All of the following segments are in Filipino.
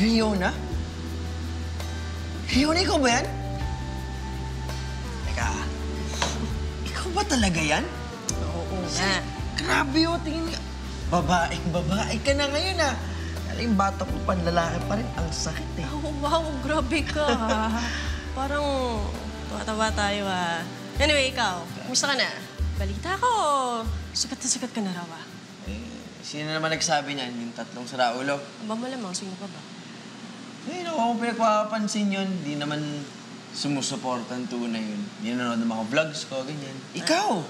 Riona? Riona, ikaw ba yan? Teka, ikaw ba talaga yan? Oo nga. Grabe o, tingin niya. Babae ka na ngayon Alam, yung bata ko panlalaki pa rin. Ang sakit Oh, wow, grabe ka Parang tuwa-tawa tayo Anyway, ikaw, kumusta ka na? Balita ko, sikat na sikat ka na raw Sino naman nagsabi niyan? Yung tatlong saraulo? Aba malamang, sino ka ba? Kung pinagpapansin yun, di naman sumusuporta ang tunay yun. Di nanonood ng mga vlogs ko, ganyan. Ikaw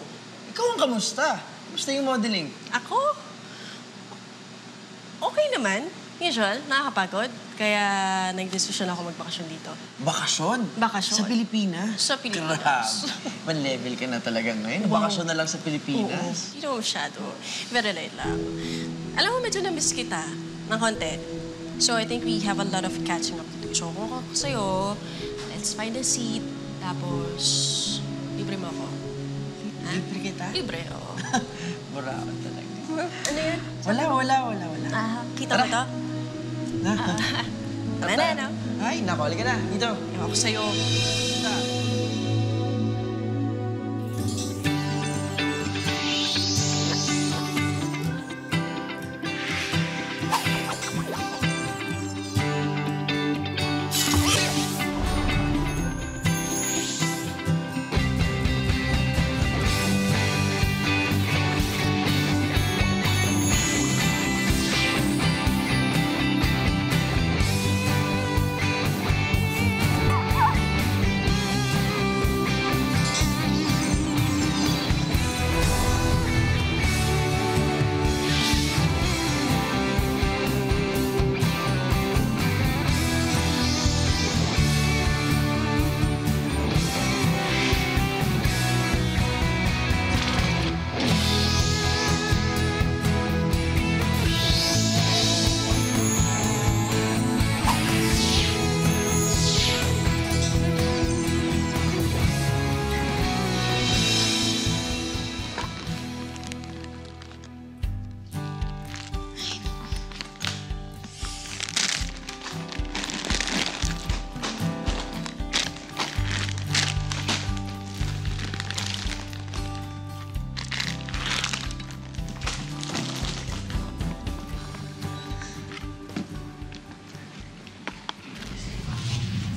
ang kamusta? Kamusta yung modeling? Ako? Okay naman. Usual, nakakapagod. Kaya nag-desisyon ako magbakasyon dito. Bakasyon? Bakasyon. Sa Pilipinas? Sa Pilipinas. Grabe. Ibang level ka na talaga ngayon. Wow. Bakasyon na lang sa Pilipinas. Hindi naman masyado. Very light lang. Alam mo, medyo na-miss kita ng konti. So, I think we have a lot of catching up to do. So, kung ako sa'yo, let's find a seat. Tapos, libre mo ako. Libre kita? Libre, oo. Buraot talaga. Ano yun? Wala. Kita mo to? Tama na, no? Ay, naku, halika na. Dito. Ewan ko sa'yo.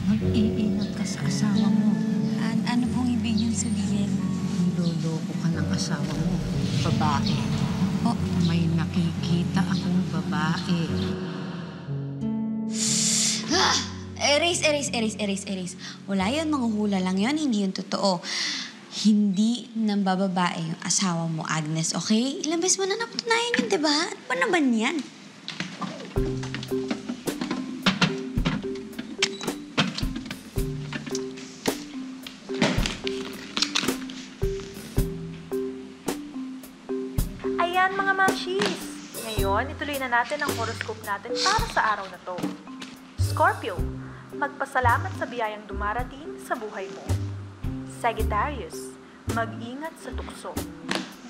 Mag-iingat ka sa asawa mo. Ano pong ibig niyong sabihin? Niloloko ka ng asawa mo. Babae. Oh. May nakikita akong babae. Erase. Wala yun, mga hula lang yun. Hindi yun totoo. Hindi nang bababae yung asawa mo, Agnes, okay? Ilang beses mo na napatunayan yun, diba? Ano ba naman yan? Ayan mga mamshis! Ngayon, ituloy na natin ang horoscope natin para sa araw na to. Scorpio, magpasalamat sa biyayang dumarating sa buhay mo. Sagittarius, mag-ingat sa tukso.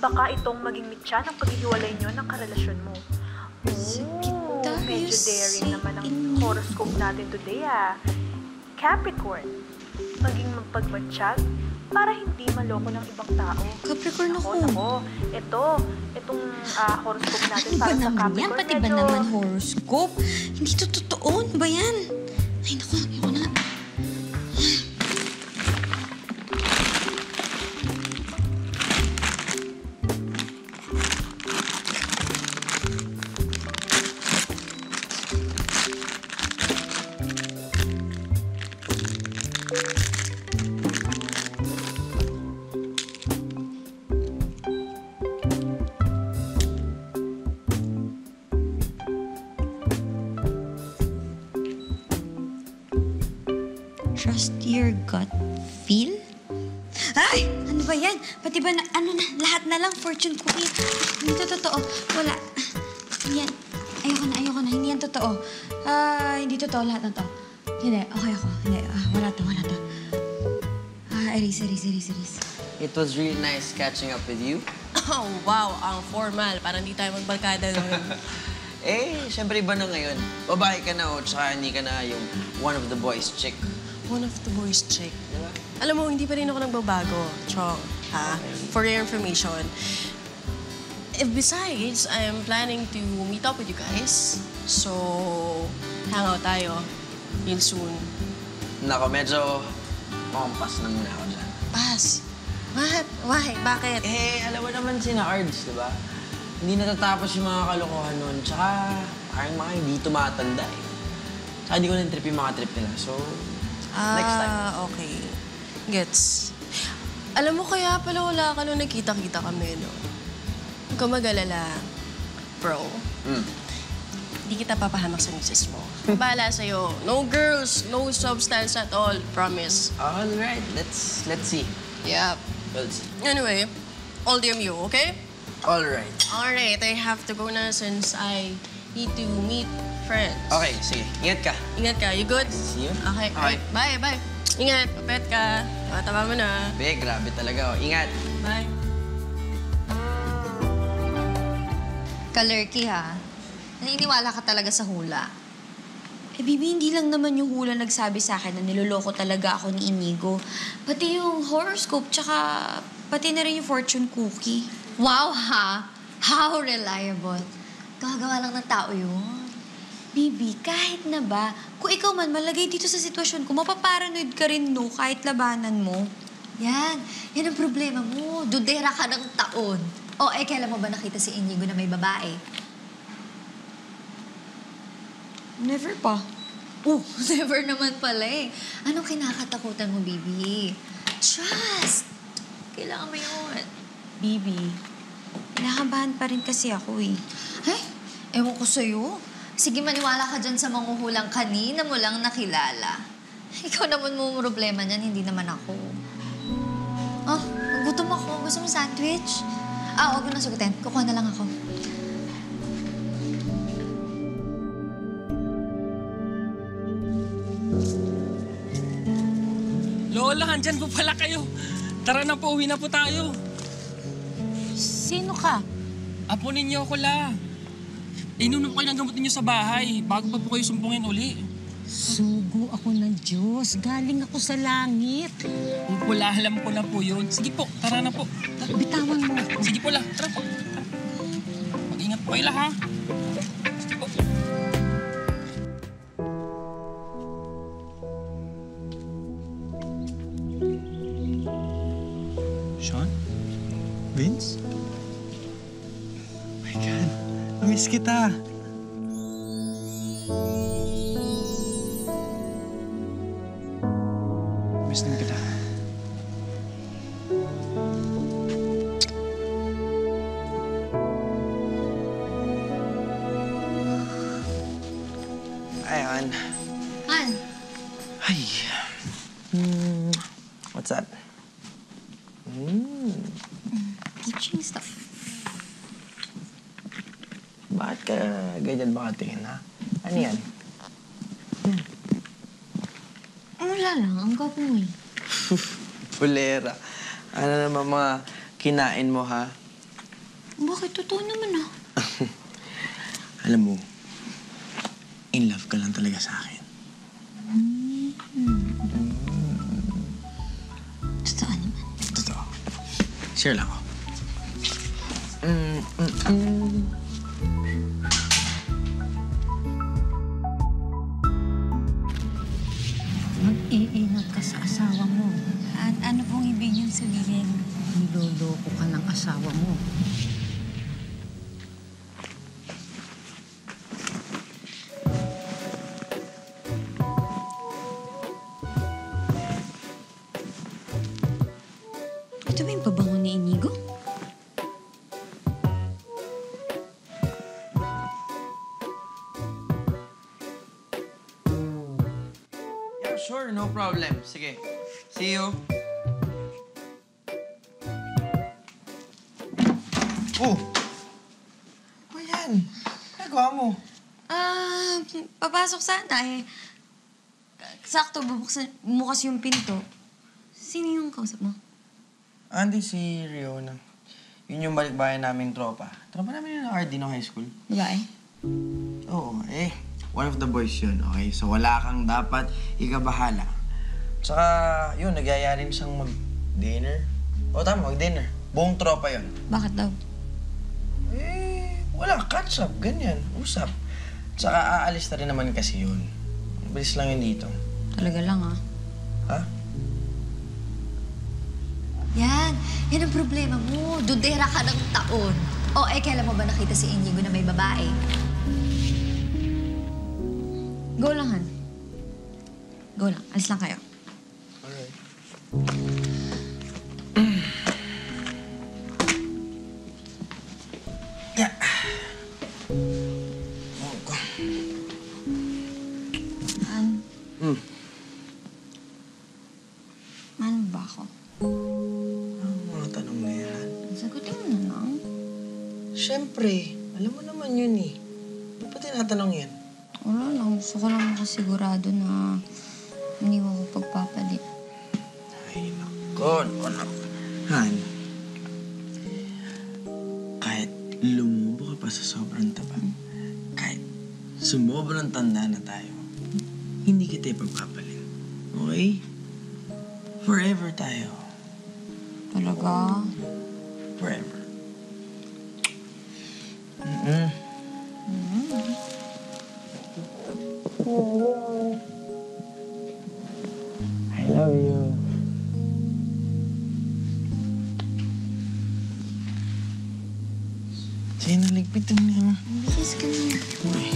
Baka itong maging mitya ng paghihiwalay nyo ng karelasyon mo. Medyo daring naman ang horoscope natin today Capricorn, maging mapagmatsyag para hindi maloko ng ibang tao. Capricorn ako. Itong horoscope natin Ano ba para sa naman Capricorn. yan? Pati ba naman horoscope? Hindi to totoo. Ano ba yan? Ay, naku, ayoko na. Trust your gut feel? Ay! Ano ba yan? Pati ba na, lahat na lang fortune cookie. Hindi to totoo. Wala. Yan. Ayoko na. Hindi yan totoo. Hindi totoo lahat na to. Hindi. Okay ako. Hindi. Wala to. Erase. It was really nice catching up with you. Oh, wow, ang formal. Parang di tayo magbarkada noon. Siyempre iba na ngayon. Babae ka na, tsaka hindi ka na yung one of the boys chick. One of the boys chick. Diba? Alam mo, hindi pa rin ako nagbabago, Chong. Ha? For your information. Besides, I'm planning to meet up with you guys. So, hang out tayo. Real soon. Nako, medyo makampas na muna ako dyan. Pass. What? Why? Bakit? Alam mo naman sina Ards, di ba? Hindi natatapos yung mga kalokohan nun. Tsaka, parang mga hindi tumatanda eh. Tsaka hindi ko na-trip yung mga trip nila. So, next time. Okay. Gets. Alam mo, kaya pala wala ka nung nagkita-kita kami, no? Huwag ka mag-alala, bro. Hindi kita papahamak sa misis mo. Bahala sa'yo. No girls, no substance at all. Promise. All right, let's see. Yep. We'll see. Anyway, all you, okay? All right. Alright, I have to go na since I need to meet friends. Okay, sige. Ingat ka. Ingat ka. You good? See you. Okay. Okay. Bye, bye. Ingat. Papet ka. Tama mo na. Be, grabe talaga. Oh. Ingat. Bye. Kalerky, ha? Naniniwala ka talaga sa hula. Bibi, hindi lang naman yung hula nagsabi sa akin na niloloko talaga ako ni Inigo. Pati yung horoscope, tsaka pati na rin yung fortune cookie. Wow, ha? How reliable. Gagawa lang ng tao yun. Bibi, kahit na ba, kung ikaw man malagay dito sa sitwasyon ko, mapaparanoid ka rin, no, kahit labanan mo. Yan ang problema mo. Dudera ka ng taon. Kailan mo ba nakita si Inigo na may babae? Never pa. Never naman pala eh. Anong kinakatakutan mo, Bibi? Trust! Kailangan mo yun. Bibi, kinakabahan pa rin kasi ako eh. Ewan ko sa'yo. Sige, maniwala ka dyan sa manghuhulang kanina mo lang nakilala. Ikaw naman mo problema niyan, hindi naman ako. Gutom ako. Gusto mo sandwich? Huwag mo na sagutin. Kukuha na lang ako. Lola, andyan po pala kayo. Tara na po, uwi na po tayo. Sino ka? Apo ninyo ako, La. Inunom ko kayo ng gamot ninyo sa bahay bago pa po kayo sumbungin uli. Sugo ako ng Diyos. Galing ako sa langit. Wala, alam ko na po yun. Sige po, tara na po. Tara. Bitawan mo ako. Sige po, La. Tara po. Mag-ingat po kayo, La, ha? Sige po. Sean? Vince? Oh my God, namiss kita. Miss din kita. Ayan. Han, Ay. What's that? teaching stuff. Bakit ka ganyan ba katingin, ha? Ano yan? Wala lang, ang gwapo mo eh. Pulera. Ano naman mga kinain mo, ha? Bakit? Totoo naman ah. Alam mo, in love ka lang talaga sa akin. Totoo naman. Totoo. Share lang ako. Mag-iingat ka sa asawa mo. At ano pong ibig niyong sabihin? Niloloko ka ng asawa mo. Ito ba yung pabango ni Inigo? Yeah, sure. No problem. Sige. See you. Oh! Ano yan? Nagawa mo? Papasok sana eh. Sakto, bubuksan mo kasi yung pinto. Sino yung kausap mo? Andy, si Riona. Yun yung balikbayan naming tropa. Tropa namin yun ng RD ng high school. Babae? Oo, one of the boys yun, okay? So wala kang dapat ikabahala. Tsaka, yun, nagyaya rin siyang mag-dinner. O tama, mag-dinner. Buong tropa yun. Bakit daw? Wala, catch up, ganyan, usap. Tsaka aalis na rin naman kasi yun. Bilis lang yun dito. Talaga lang, ah. Ha? Yan ang problema mo. Dudera ka ng taon. O, kailan mo ba nakita si Inigo na may babae? Go lang, Han. Go lang. Alis lang kayo. Alright. Yeah. Han, mahal mo ba ako? Ang mga tanong na yan. Sagutin mo na lang. Siyempre, alam mo naman yun eh. Ba't pa tinatanong yan? Wala lang. Gusto ko lang makasigurado na hindi mo ko pagpapalit. Ay, naku. Han, kahit lumubo ka pa sa sobrang taba, kahit sumobrang tanda na tayo, hindi kita ipagpapalit. Okay? Forever tayo. Talaga? Forever. I love you. Sige, naligpit mo niya. Bilis ka na. Uy.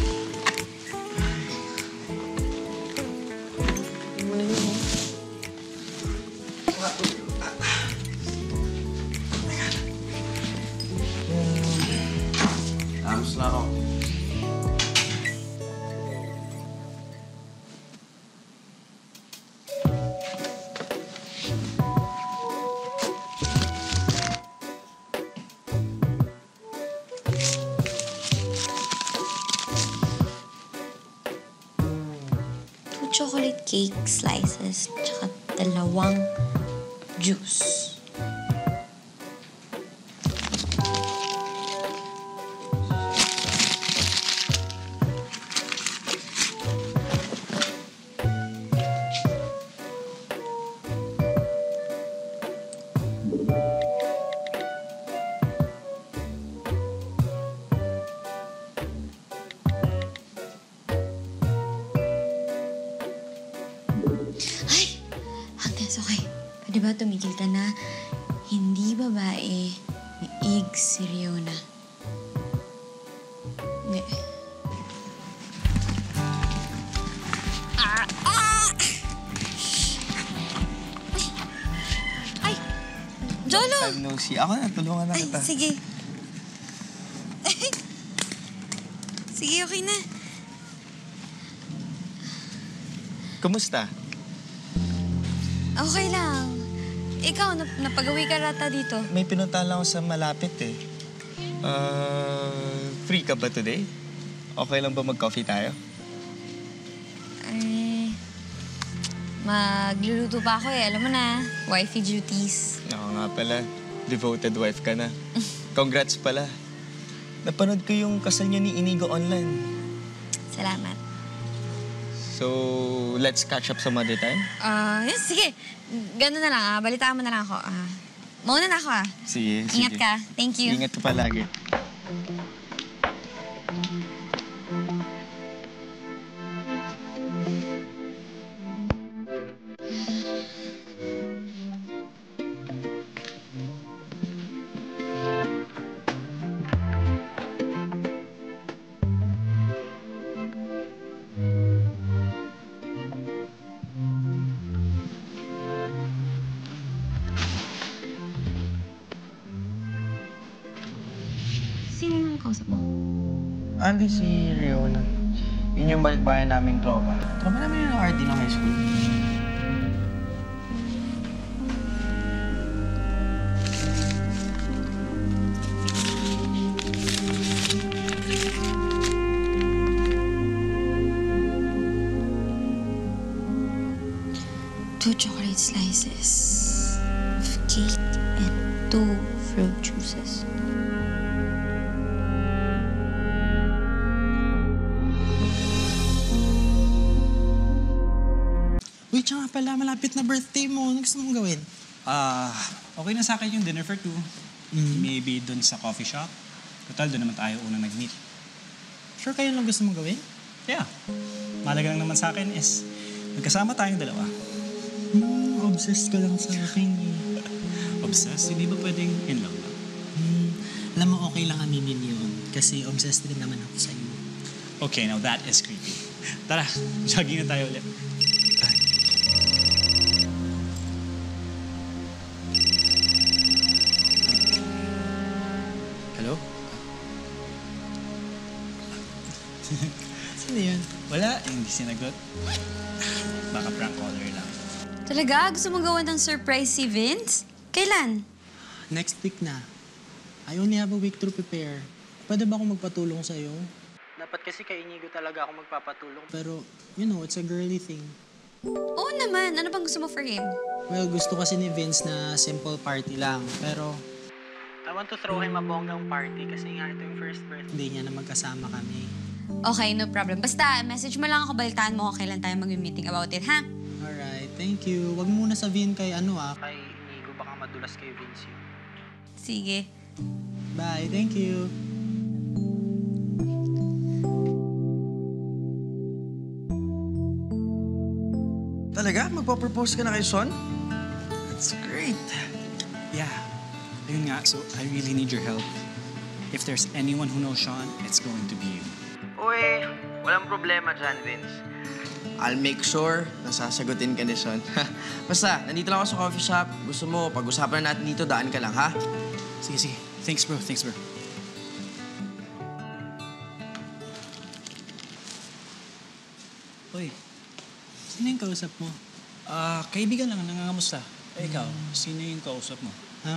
Tapos na ako. Chocolate cake slices, tsaka 2 juice. Okay. Pwede ba tumigil ka na? Hindi babae, may ig si Riona. Hindi. Ay! Jolo! No, ako na, tulungan na Ay, kita. sige. Sige, okay na. Kumusta? Okay lang. Ikaw, napagawi ka rata dito. May pinuntahan lang ako sa malapit eh. Free ka ba today? Okay lang ba mag-coffee tayo? Ay, magluluto pa ako eh. Alam mo na, wifey duties. Oo nga pala, devoted wife ka na. Congrats pala. Napanood ko yung kasal niya ni Inigo online. Salamat. So, let's catch up some other time? Yes, sige. Ganun na lang, balitaan mo na lang ako. Mauna na ako, Sige, Ingat ka. Thank you. Ingat ka palagi. Sino yung kausap mo? Andy, si Riona. Yun yung balikbayan naming tropa. Tropa namin yun ng RD ng high school. Two chocolate slices of cake and roses. Uy, tsaka pala, malapit na birthday mo. Ano gusto mong gawin? Okay na sa akin yung dinner for two. Maybe dun sa coffee shop. Total, dun naman tayo unang nag-meet. Sure kayo lang gusto mong gawin? Yeah. Malaga lang naman sa akin is magkasama tayong dalawa. Obsessed ka lang sa akin eh. Obsessed? Hindi ba pwedeng in love lang? Alam mo, okay lang aminin yun. Kasi obsessed din naman ako sa'yo. Okay, now that is creepy. Tara, jogging na tayo ulit. Hello? Sino yun? Wala, hindi sinagot. Baka prank caller lang. Talaga? Gusto mo gawa ng surprise si Vince? Kailan? Next week na. I only have a week to prepare. Pwede ba akong magpatulong sa'yo? Dapat kasi kay Inigo talaga ako magpapatulong. Pero, you know, it's a girly thing. Oo naman. Ano bang gusto mo for him? Well, gusto kasi ni Vince na simple party lang. Pero, I want to throw him a bonggang party kasi nga ito yung first birthday niya na magkasama kami. Okay, no problem. Basta, message mo lang ako, balitaan mo kung kailan tayo mag-meeting about it, ha? Alright, thank you. Wag muna sabihin kay kay Inigo, baka madulas kay Vince yun. Sige. Bye, thank you. Talaga? Magpa-propose ka na kay Sean? That's great. Yeah. Ayun nga, so I really need your help. If there's anyone who knows Sean, it's going to be you. Uy, walang problema dyan, Vince. I'll make sure na sasagutin ka ni Sean. Basta, nandito lang ako sa coffee shop. Gusto mo, pag-usapan natin dito, daan ka lang, ha? Sige, sige. Thanks, bro. Thanks, bro. Uy, sino yung kausap mo? Kaibigan lang, nangangamusta. Ikaw, sino yung kausap mo?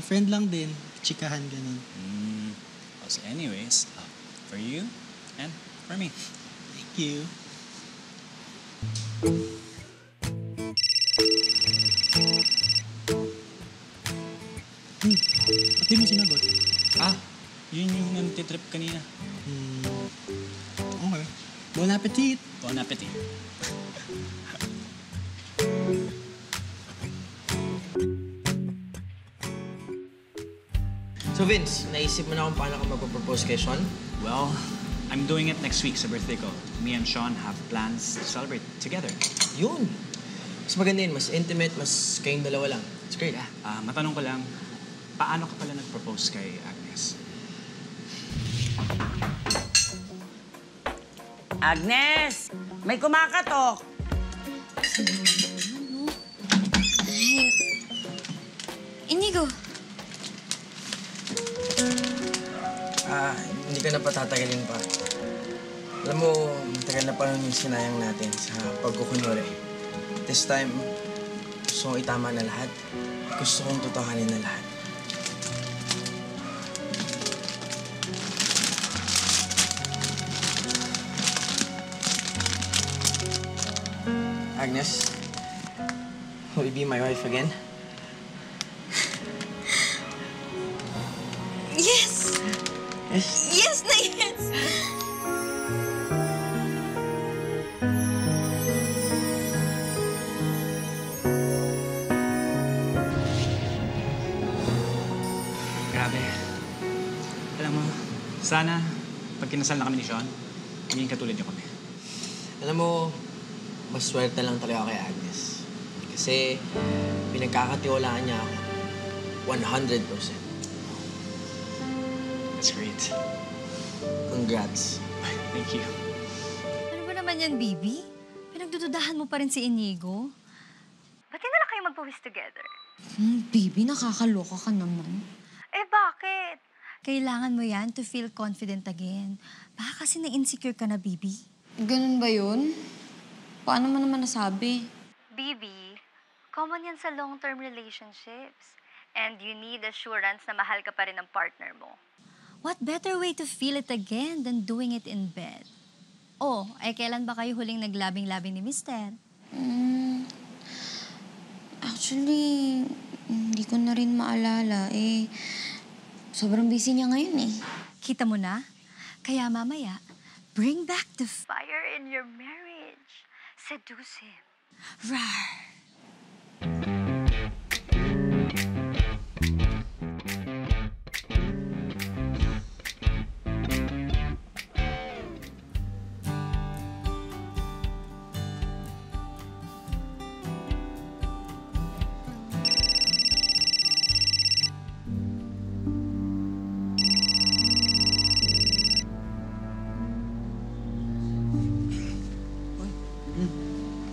Friend lang din. Chikahan, ganun. So anyways, for you and for me. Thank you. Ba't di mo sinagot? Yun yung nantitrip kanina. Okay. Bon appetit! Bon appetit. So, Vince, naisip mo na kung paano ka magpa-propose kay Sean? Well, I'm doing it next week sa birthday ko. Me and Sean have plans to celebrate together. Yun. Mas maganda yun. Mas intimate, mas kayong dalawa lang. It's great. Matanong ko lang, paano ka pala nag-propose kay Agnes? Agnes! May kumakatok! Inigo. Hindi ka na patatagalin pa. Alam mo, matagal na pa yung sinayang natin sa pagkukunwari. This time, gusto kong itama na lahat. Gusto kong totohanin na lahat. Agnes, will you be my wife again? Yes! Yes. Yes na yes! Grabe. Alam mo, sana pag kinasal na kami ni Sean, maging katulad niyo kami. Alam mo, maswerte lang talaga kay Agnes. Kasi pinagkakatiwalaan niya ako 100%. That's great. Congrats. Thank you. Ano ba naman yan, Bibi? Pinagdududahan mo pa rin si Inigo? Ba't na lang kayo mag-wish together? Bibi, nakakaloka ka naman. Eh, bakit? Kailangan mo yan to feel confident again. Baka kasi na-insecure ka na, Bibi. Ganun ba yun? Paano mo naman nasabi? Bibi, common yan sa long-term relationships. And you need assurance na mahal ka pa rin ng partner mo. What better way to feel it again than doing it in bed? Oh, ay kailan ba kayo huling naglabing-labing ni Mister? Actually, hindi ko na rin maalala. Sobrang busy niya ngayon eh. Kita mo na? Kaya mamaya, bring back the fire in your marriage. Seduce him. Rar.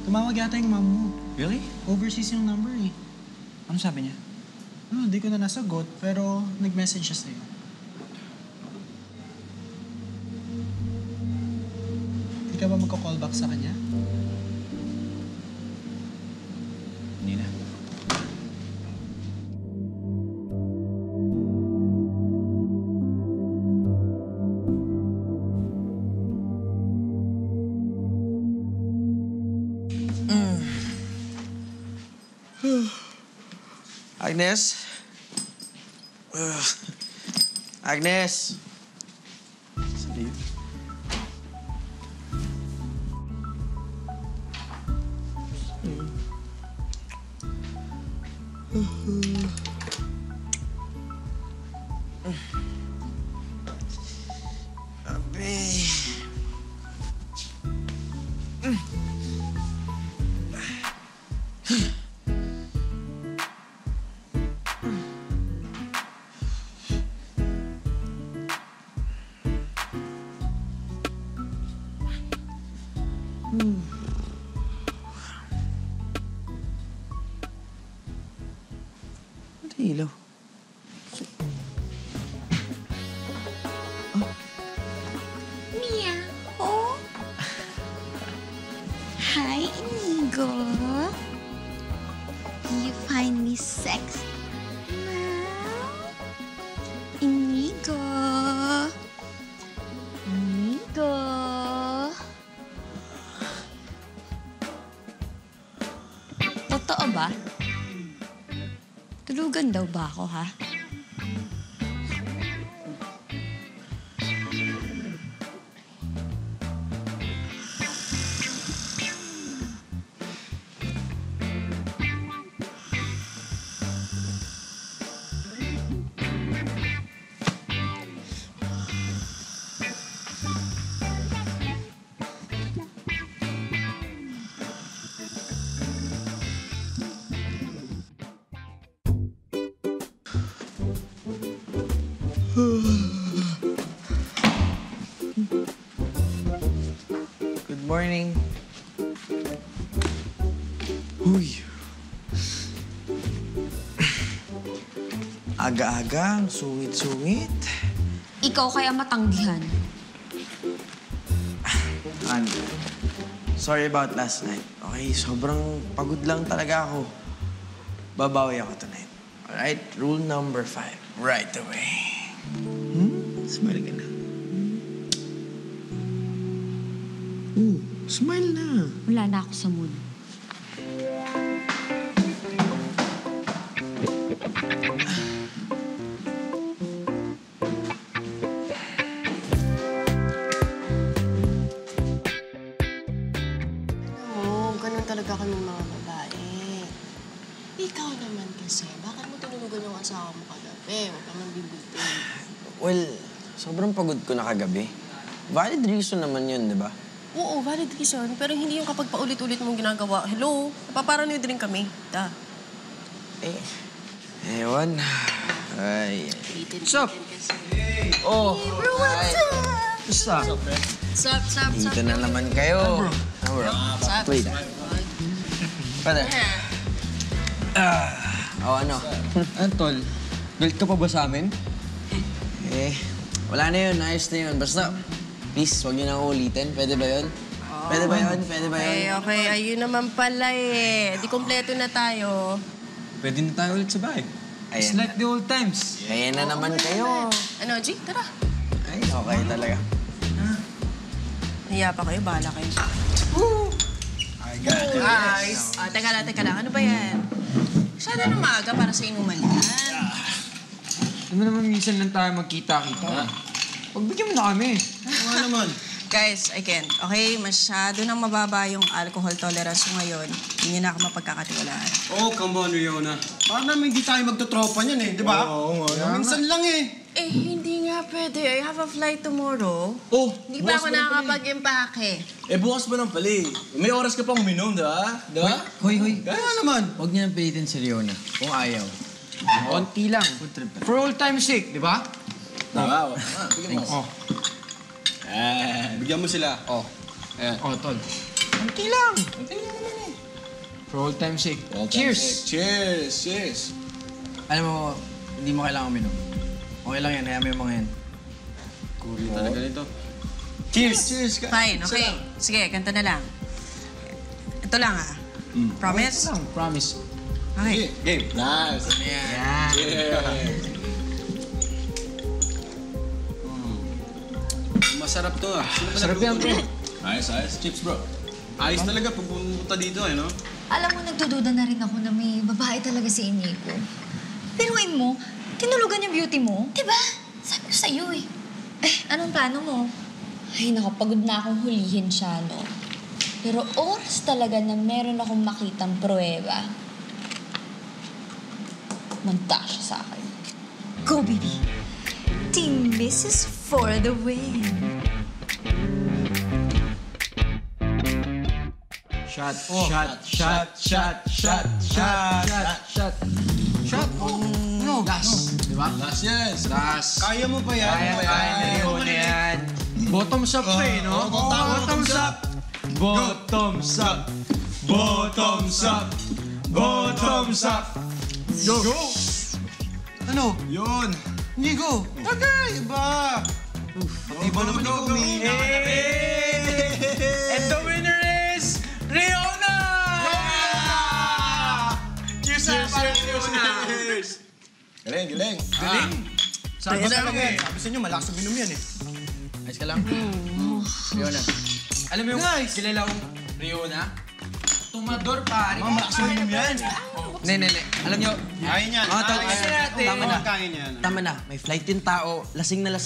Tumawag yata yung mom mo. Really? Overseas yung number eh. Ano sabi niya? Di ko na nasagot, pero nag-message siya sa'yo. Hindi ka ba magko-call back sa kanya? Hindi na. Agnes? Agnes? Sleep. Abe. Ano ilaw? Meow. Hi, Inigo. You find me sexy? Meow. Inigo. Inigo. Totoo ba? Tulugan daw ba ako, ha? Good morning. Uy. Aga-aga, ang sungit-sungit. Ikaw kaya matanggihan. Sorry about last night. Okay, sobrang pagod lang talaga ako. Babawi ako tonight. Alright? Rule number 5. Right away. Smile ka na. Smile na. Wala na ako sa mood. Oo, ganun talaga kaming mga babae. Ikaw naman kasi, bakit mo tinulugan yung asawa mo kagabi? Huwag ka man bibutin. Well, sobrang pagod ko na kagabi. Valid reason naman yun, di ba? Oo, valid reason. Pero hindi yung kapag paulit-ulit mong ginagawa. Hello, napaparanoid rin kami. Ewan. Ay. What's up? Oh. Bro, what's up? What's up? Sup? Dito na naman kayo. Bro. Sup? Wait. Father. Ano? Tol? Galit ka pa ba sa amin? Wala na yun. Ayos na yun. Basta, please, huwag niyo na ulitin. Pwede ba yun? Pwede ba yun? Okay. Ayun naman pala eh. Di kompleto na tayo. Pwede na tayo ulit sa bahay. It's like the old times. Ayan na naman kayo. Ano, G? Tara. Ay, okay talaga. Hiya pa kayo, bahala kayo. I got it. Guys! Teka lang. Ano ba yan? Sana na maaga para sa inuman yan. Alam mo naman minsan lang tayo magkita-kita. Pagbigyan mo na kami. Oo naman. Guys, I can't. Okay? Masyado nang mababa yung alcohol tolerance ko ngayon. Hindi na ako mapagkakatiwalaan. Oh, come on, Riona. Parang naman hindi tayo magtotropa niyan eh, di ba? Oo nga. Minsan lang eh. Eh, hindi nga pwede. I have a flight tomorrow. Oh, Hindi pa ako nakakapag-impake. Eh, bukas pa ng pala eh. May oras ka pang uminom, di ba? Di ba? Hoy. Kaya naman. Huwag niyo nang pilitin si Riona kung ayaw. Konti lang. For all time's sake, di ba? Tama. Bigyan mo. Oh. Bigyan mo sila. Oh. Ayan. Oh, tol. Konti lang. For all time's sake. Cheers! Cheers. Alam mo, hindi mo kailangan uminom. Okay lang yan, hayaan mo yung mga yan. Kuri talaga nito. Cheers! Fine, okay. Sige, kanta na lang. Ito lang Promise? Promise. Okay. Game. Nice. Yeah. Masarap to ah. Sino ba Sarap yan, bro. Ayos. Chips, bro. Ayos talaga pag pumunta dito eh, no? Alam mo, nagdududa na rin ako na may babae talaga si Inigo. Piruin mo, tinulugan yung beauty mo. Diba? Sabi ko sa'yo eh. Anong plano mo? Ay, nakapagod na akong hulihin siya, no? Pero oras talaga na meron akong makitang pruweba. Manta siya sa akin. Go, baby! Team Mrs. for the win! Shot. No. Last. Di ba? Last yes. Last. Kaya mo pa yan. Kaya na yan. Bottoms up pa eh, no? Bottoms up. Bottoms up. Bottoms up. Bottoms up. Go. Ano? Yun. Nigo. Okay, iba. Iba naman yung umiiyak. And the winner is Riona! Cheers na para Riona! Galing. Sabi sa inyo, malakas uminom yan eh. Ayos ka lang. Riona. Alam mo yung kilala kong Riona? Tumador, pare. Malakas uminom yan. Ne. Alam nyo, Kaya niyan. Tama na. May flight yung tao. Lasing na.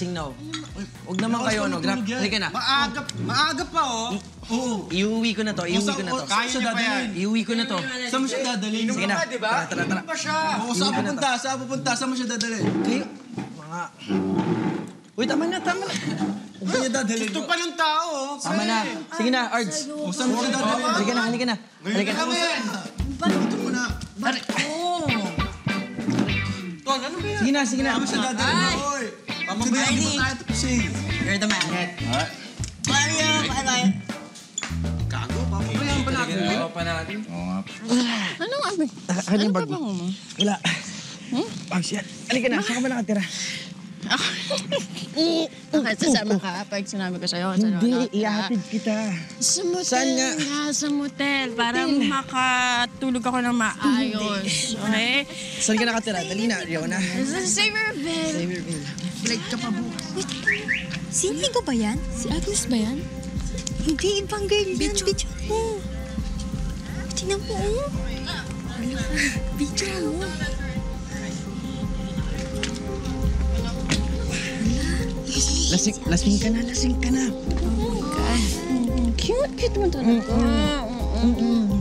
Huwag naman kayo, no? Halika na. Maaga pa, oh. Oo. Iuwi ko na to. Kaya niya pa yan. Iuwi ko na to. Saan mo siya dadalhin? Sige na. diba? Tara. Pa siya. Oo, saan pupunta? Saan mo siya dadalhin? Kayo, mga... Uy, tama na. Saan niya dadalhin? Gusto pa ng tao, oh. Tama na. Sige na, Ards. Saan mo siya dadalhin? Halika na. Halika na. Ito mo na. Tol, ano ba yan? Sige na. Saan mo siya dadalhin? Oy. Pamabayaan mo tayo tapusin. You're the man. Gago, papabayaan pa natin. Ano ba mo? Wala. Pag siya. Halika na. Saan ka ba nakatira? Bakit sasama ka pag sinabi ko sa'yo? Hindi, ihatid kita. Sa motel Saan nga? Sa motel. Para makatulog ako ng maayos. Okay? Saan ka nakatira? Dali na, Riona. Sa Saverville. Flight ka pa bukas. Wait, si Inigo ba yan? Si Agnes ba yan? Hindi, ibang girl yan. Video mo. Tingnan mo, oh. Video mo. Lasing ka na. Oh my God. Cute mo talaga.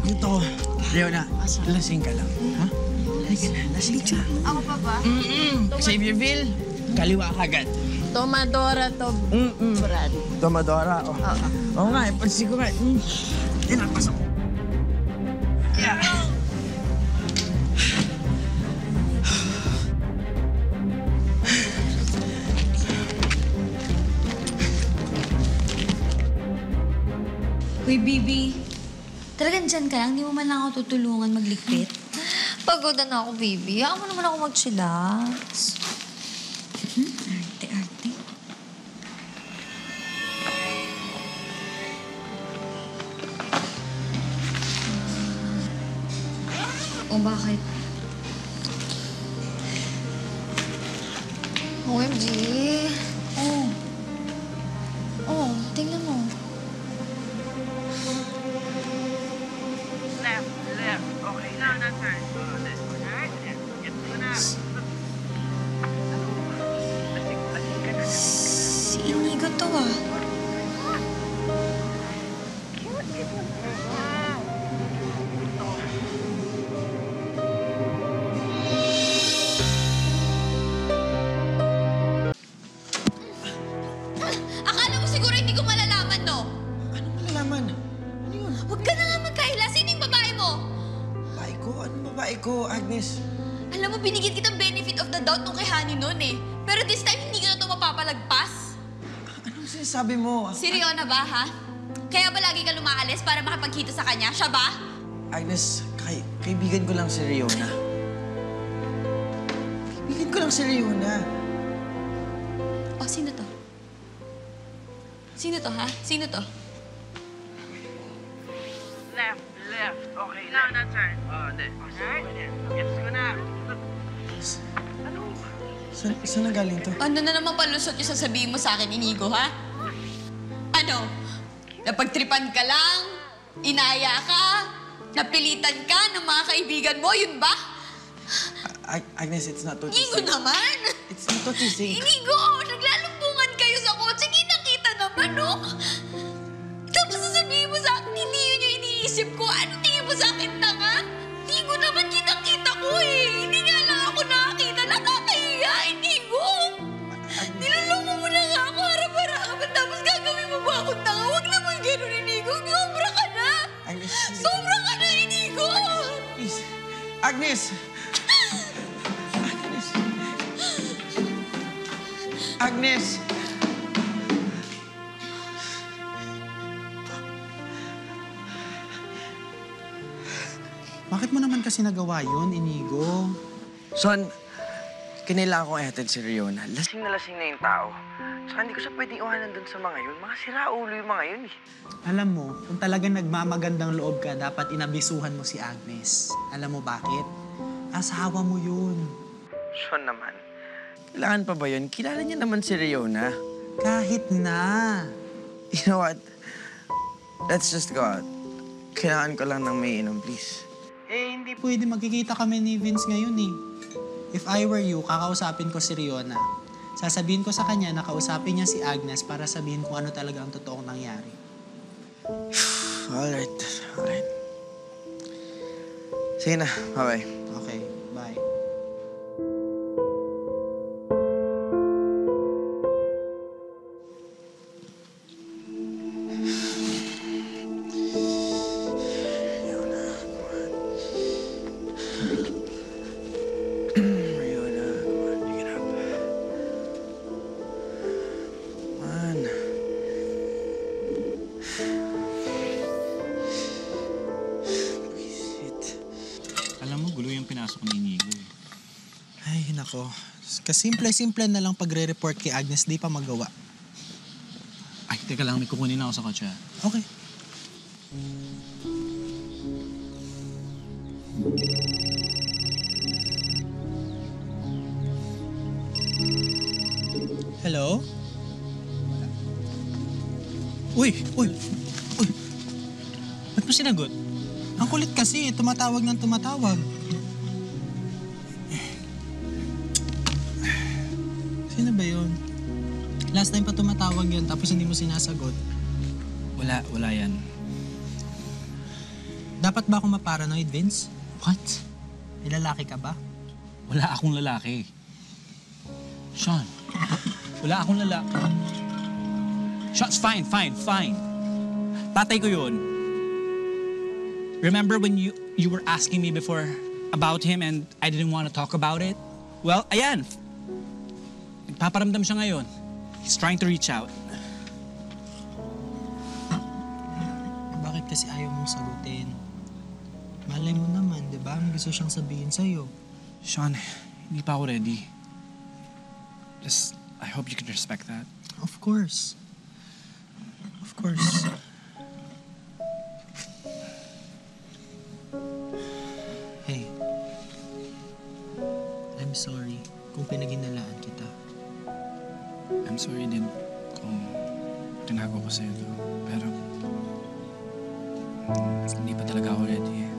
Ito. Riona, lasing ka lang. Ha? Lasing ka. Ako pa ba? Saverville, kaliwa kagad. Tomadora to, Brad. Tomadora. Oo nga, pansin ko nga. Tinapasok. Yeah. Uy, Bibi. Talagang dyan ka lang? Di mo man lang ako tutulungan maglikpit? Pagod na ako, baby. Hayaan mo naman ako mag-chillax. Arte. O bakit? OMG. Tingnan mo. Left. Okay, now turn. This one, right? Get to the naman to ah. Akala mo siguro hindi ko malalaman, no? Ano malalaman? Ano yun? Huwag ka na nga magkahila. Sino yung babae mo? Babae ko? Anong babae ko, Agnes? Alam mo, binigyan kitang benefit of the doubt nung kay Honey noon eh. Pero this time, hindi ka na ito mapapalagpas. Anong sinasabi mo? Si Riona ba, ha? Kaya ba lagi ka lumaalis para makapagkita sa kanya? Siya ba? Agnes, kaibigan ko lang si Riona. Kaibigan ko lang si Riona. O, sino to? Sino to, ha? Sino to? Left. Okay, now na turn. Hindi. Gets ko na. Saan na galing to? Ano na naman palusot yung sasabihin mo sa akin, Inigo, ha? Ano? Napagtripan ka lang? Inaya ka? Napilitan ka ng mga kaibigan mo? Yun ba? Agnes, it's not Totis. Inigo naman! It's not Totis. Inigo! Naglalumbungan kayo sa kotse. Kita-kita naman, no? Tapos sasabihin mo sa akin, hindi yun yung iniisip ko. Ano tingin mo sa akin, tanga? Inigo naman, kitang-kita ko eh. Hindi nga lang ako nakakita. Nakakahiya, Inigo! Niloloko mo na nga ako harap-harapan. Tapos gagawin mo ba akong tanga? Huwag naman ganun, Inigo. Sobra ka na! Agnes, Sobra ka na, Inigo! please. Agnes! Agnes! Bakit mo naman kasi nagawa yun, Inigo? Son, kinailangan kong ihatid si Riona. Lasing na yung tao. Saka hindi ko siya pwedeng iwanan dun sa mga yun. Mga siraulo yung mga yun eh. Alam mo, kung talagang nagmamagandang loob ka, dapat inabisuhan mo si Agnes. Alam mo bakit? Asawa mo yun. Son naman, kailangan pa ba yun? Kilala niya naman si Riona. Kahit na. You know what? Let's just go out. Kailangan ko lang ng may inom, please. Eh, hindi pwede magkikita kami ni Vince ngayon eh. If I were you, kakausapin ko si Riona. Sasabihin ko sa kanya na kausapin niya si Agnes para sabihin kung ano talaga ang totoong nangyari. Alright. Sige na, bye-bye. Okay, bye. Ay, nako. Kasimple-simple na lang pagre-report kay Agnes, di pa magawa. Ay, teka lang, may kukunin ako sa kotse. Okay. Hello? Uy! Ba't mo sinagot? Ang kulit kasi, tumatawag ng tumatawag. Sino ba yun? Last time pa tumatawag yun, tapos hindi mo sinasagot. Wala yan. Dapat ba ako maparanoid, Vince? What? May lalaki ka ba? Wala akong lalaki. Sean, wala akong lalaki. Sean, fine. Tatay ko yun. Remember when you were asking me before about him and I didn't want to talk about it? Well, ayan. Nagpaparamdam siya ngayon. He's trying to reach out. Bakit kasi ayaw mong sagutin? Malay mo naman, di ba? May gusto siyang sabihin sa'yo. Sean, hindi pa ako ready. Just, I hope you can respect that. Of course. Of course. Hey. I'm sorry kung pinaghinalaan kita. I'm sorry din kung tinago ko sa'yo to. Pero, hindi pa talaga ako ready eh.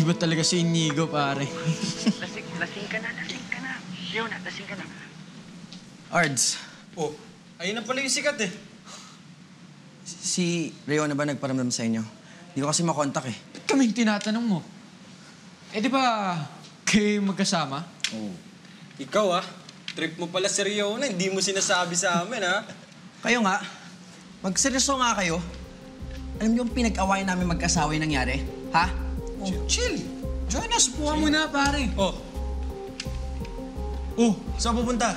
Iba talaga si Inigo, pare. Lasing ka na. Riona, lasing ka na. Ards, Oh, ayun na pala yung sikat eh. si Riona ba nagparamdam sa inyo? Hindi ko kasi makontak eh. Kaming tinatanong mo. Eh di ba kayo magkasama? Ikaw trip mo pala si Riona, hindi mo sinasabi sa amin Kayo nga, magseryoso nga kayo. Alam niyo yung pinag-awayan namin mag-asawa yung nangyari? Ha? Chill. Join us, puha mo na, pare. Saan pupunta?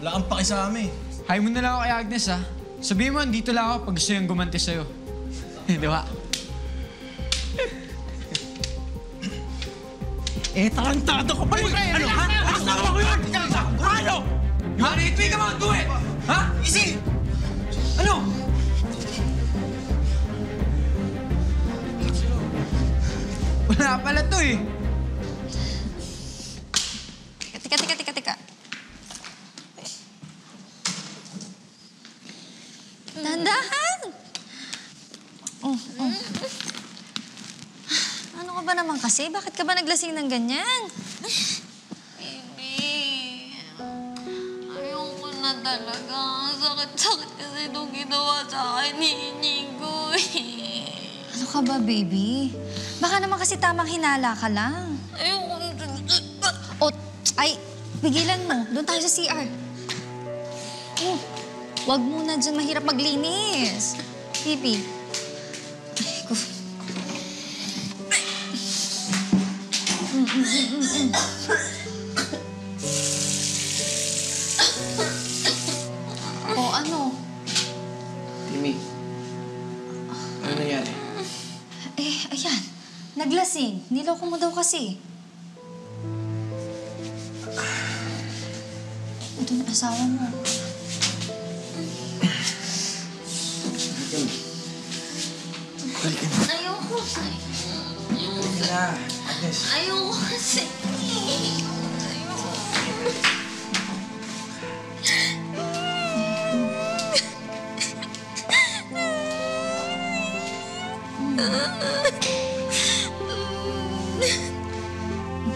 Wala kang paki sa amin. Hay mo na lang ako kay Agnes, ha? Sabihin mo, dito lang ako pag gusto yung gumanti sa'yo. Di ba? Tarantado ka pa rin! Ano, ha? Kasama ko yun! Ano? You wanna hit me? Come on, do it! Ha? Easy! Ano? Wala pala to eh. Teka. Dahan-dahan! Ano ka ba naman kasi? Bakit ka ba naglasing ng ganyan? Baby, ayoko na talaga. Sakit-sakit kasi itong ginawa sa akin ni Inigo Ano ka ba, baby? Baka naman kasi tamang hinala ka lang. Ayoko na. Ay, pigilan mo. Doon tayo sa CR. Huwag muna dyan. Mahirap maglinis. Pipi. Ay, ko. Ano? Timmy, ano nangyari? Ayan. Naglasing. Niloko mo daw kasi. Ito na asawa mo. Ayoko. Agnes. Ayoko kasi.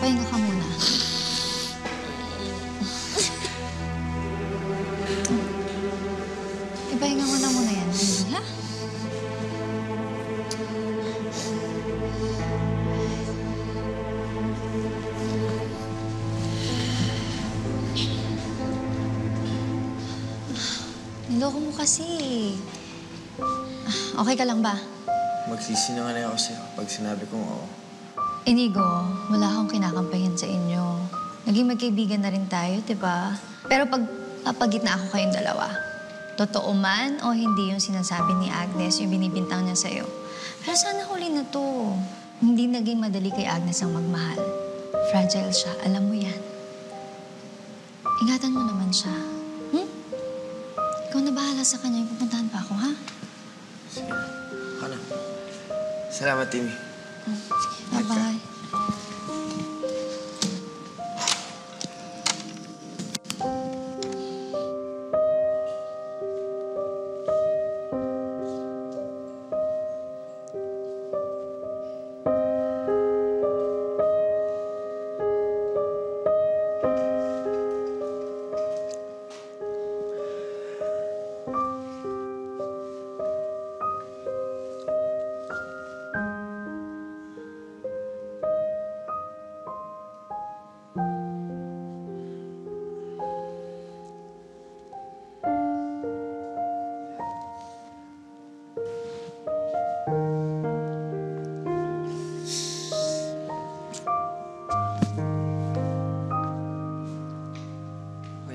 Pahinga ka muna. Ipahinga mo na muna yan, baby, ha? Niloko mo kasi. Okay ka lang ba? Magsisinungaling ako sa'yo pag sinabi kong oo. Inigo, wala akong kinakampayan sa inyo. Naging magkaibigan na rin tayo, di ba? Pero pag papagitna ako kayong dalawa, totoo man o hindi yung sinasabi ni Agnes, yung binibintang niya sa'yo. Pero sana huli na to. Hindi naging madali kay Agnes ang magmahal. Fragile siya, alam mo yan. Ingatan mo naman siya. Ikaw na bahala sa kanya. Pupuntahan pa ako, ha? Sige. Ako na. Salamat, Timmy. Bye-bye.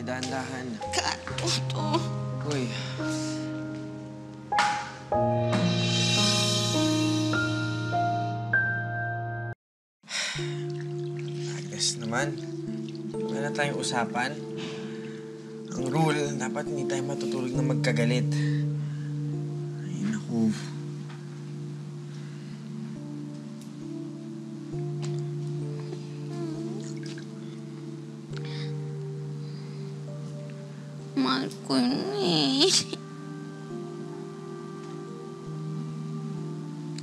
Dahan-dahan. Kato. Uy. Agnes naman. Wala na tayong usapan. Ang rule, dapat hindi tayo matutulog na magkagalit. Ay, naku. Mahal ko yun eh.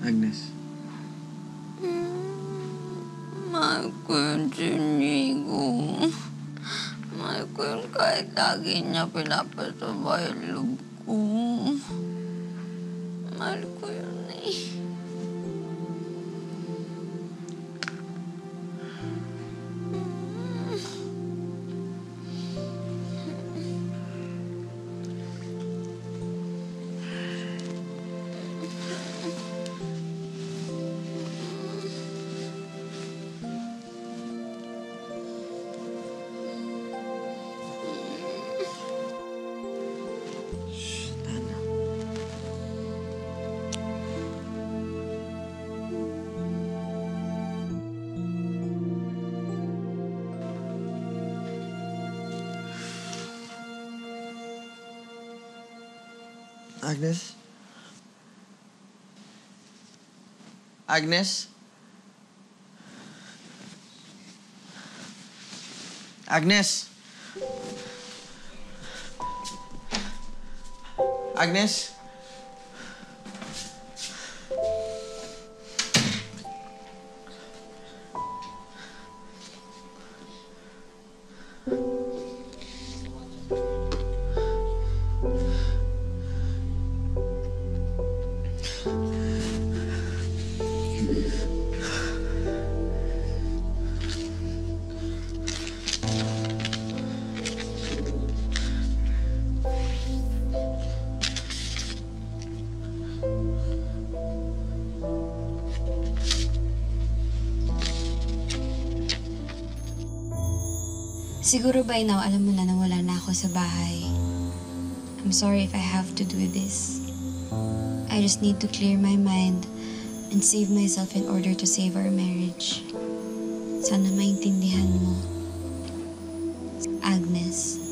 Agnes. ko yun si Inigo. Mahal ko yun kahit lagi niya pinapasabay ang loob ko. Mahal ko yun eh. Agnes? Agnes? Agnes? Agnes? Siguro by now, alam mo na wala na ako sa bahay. I'm sorry if I have to do this. I just need to clear my mind and save myself in order to save our marriage. Sana maintindihan mo. Agnes.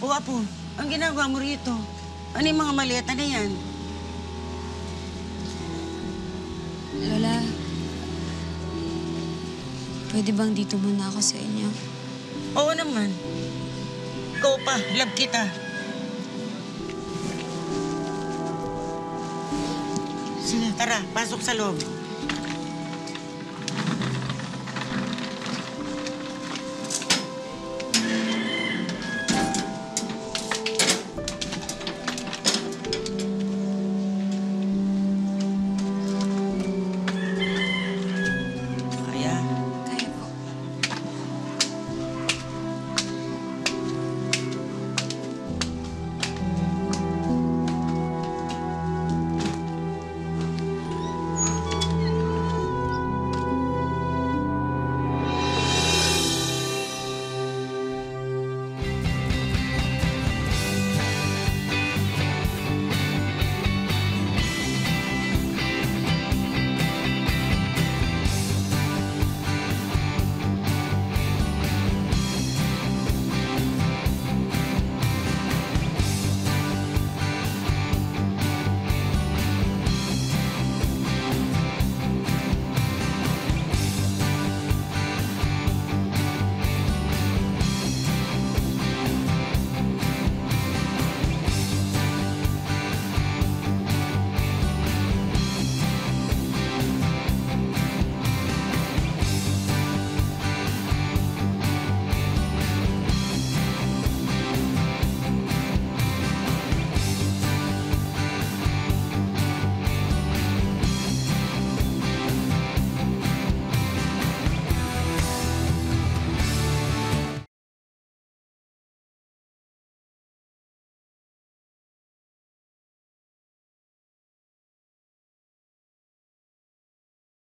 O Apo, ang ginagawa mo rito? Ano yung mga maleta na yan? Lola, pwede bang dito muna ako sa inyo? Oo naman. Ikaw pa, love kita. Sige, tara, pasok sa loob.